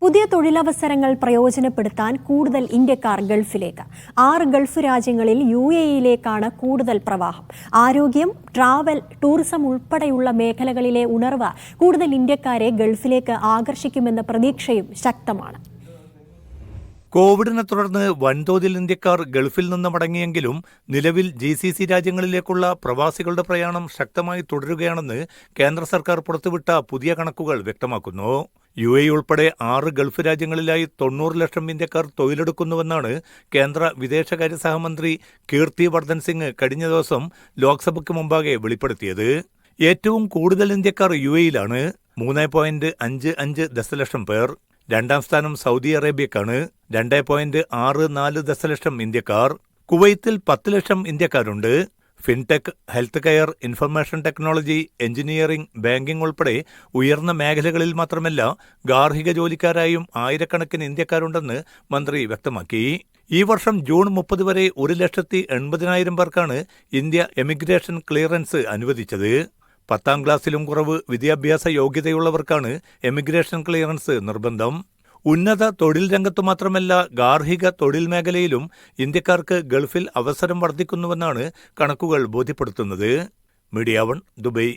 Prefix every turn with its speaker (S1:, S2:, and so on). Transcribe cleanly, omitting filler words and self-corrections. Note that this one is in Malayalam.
S1: പുതിയ തൊഴിലവസരങ്ങൾ പ്രയോജനപ്പെടുത്താൻ കൂടുതൽ ഇന്ത്യക്കാർ ഗൾഫിലേക്ക് 6 ഗൾഫ് രാജ്യങ്ങളിൽ UAE-യിലേക്കാണ് കൂടുതൽ പ്രവാഹം. ആരോഗ്യം, ട്രാവൽ, ടൂറിസം ഉൾപ്പെടെയുള്ള മേഖലകളിലെ ഉണർവ് കൂടുതൽ ഇന്ത്യക്കാരെ ഗൾഫിലേക്ക് ആകർഷിക്കുമെന്ന പ്രതീക്ഷയും ശക്തമാണ്.
S2: കോവിഡിനെ തുടർന്ന് വൻതോതിൽ ഇന്ത്യക്കാർ ഗൾഫിൽ നിന്ന് മടങ്ങിയെങ്കിലും നിലവിൽ GCC രാജ്യങ്ങളിലേക്കുള്ള പ്രവാസികളുടെ പ്രയാണം ശക്തമായി തുടരുകയാണെന്ന് കേന്ദ്ര സർക്കാർ പുറത്തുവിട്ട പുതിയ കണക്കുകൾ വ്യക്തമാക്കുന്നു. UAE ഉൾപ്പെടെ 6 ഗൾഫ് രാജ്യങ്ങളിലായി 90 ലക്ഷം ഇന്ത്യക്കാർ തൊഴിലെടുക്കുന്നുവെന്നാണ് കേന്ദ്ര വിദേശകാര്യ സഹമന്ത്രി കീർത്തി വർദ്ധൻ സിംഗ് കഴിഞ്ഞ ദിവസം ലോക്സഭയ്ക്ക് മുമ്പാകെ വെളിപ്പെടുത്തിയത്. ഏറ്റവും കൂടുതൽ ഇന്ത്യക്കാർ UAE-യിലാണ്, 3.55 ദശലക്ഷം പേർ. രണ്ടാം സ്ഥാനം സൗദി അറേബ്യക്കാണ്, 2.64 ദശലക്ഷം ഇന്ത്യക്കാർ. കുവൈത്തിൽ 10 ലക്ഷം ഇന്ത്യക്കാരുണ്ട്. Fintech, health care, information technology, engineering, banking ഉൾപ്പെടെ ഉയർന്ന മേഖലകളിൽ മാത്രമല്ല ഗാർഹിക ജോലിക്കാരായും ആയിരക്കണക്കിന് ഇന്ത്യക്കാരുണ്ടെന്ന് മന്ത്രി വ്യക്തമാക്കി. ഈ വർഷം ജൂൺ 30 വരെ 1,80,000 പേർക്കാണ് ഇന്ത്യ എമിഗ്രേഷൻ ക്ലിയറൻസ് അനുവദിച്ചത്. 10ാം ക്ലാസ്സിലും കുറവ് വിദ്യാഭ്യാസ യോഗ്യതയുള്ളവർക്കാണ് എമിഗ്രേഷൻ ക്ലിയറൻസ് നിർബന്ധം. ഉന്നത തൊഴിൽ രംഗത്തു മാത്രമല്ല ഗാർഹിക തൊഴിൽ മേഖലയിലും ഇന്ത്യക്കാർക്ക് ഗൾഫിൽ അവസരം വർദ്ധിക്കുന്നുവെന്നാണ് കണക്കുകൾ ബോധ്യപ്പെടുത്തുന്നത്. Media 1 Dubai.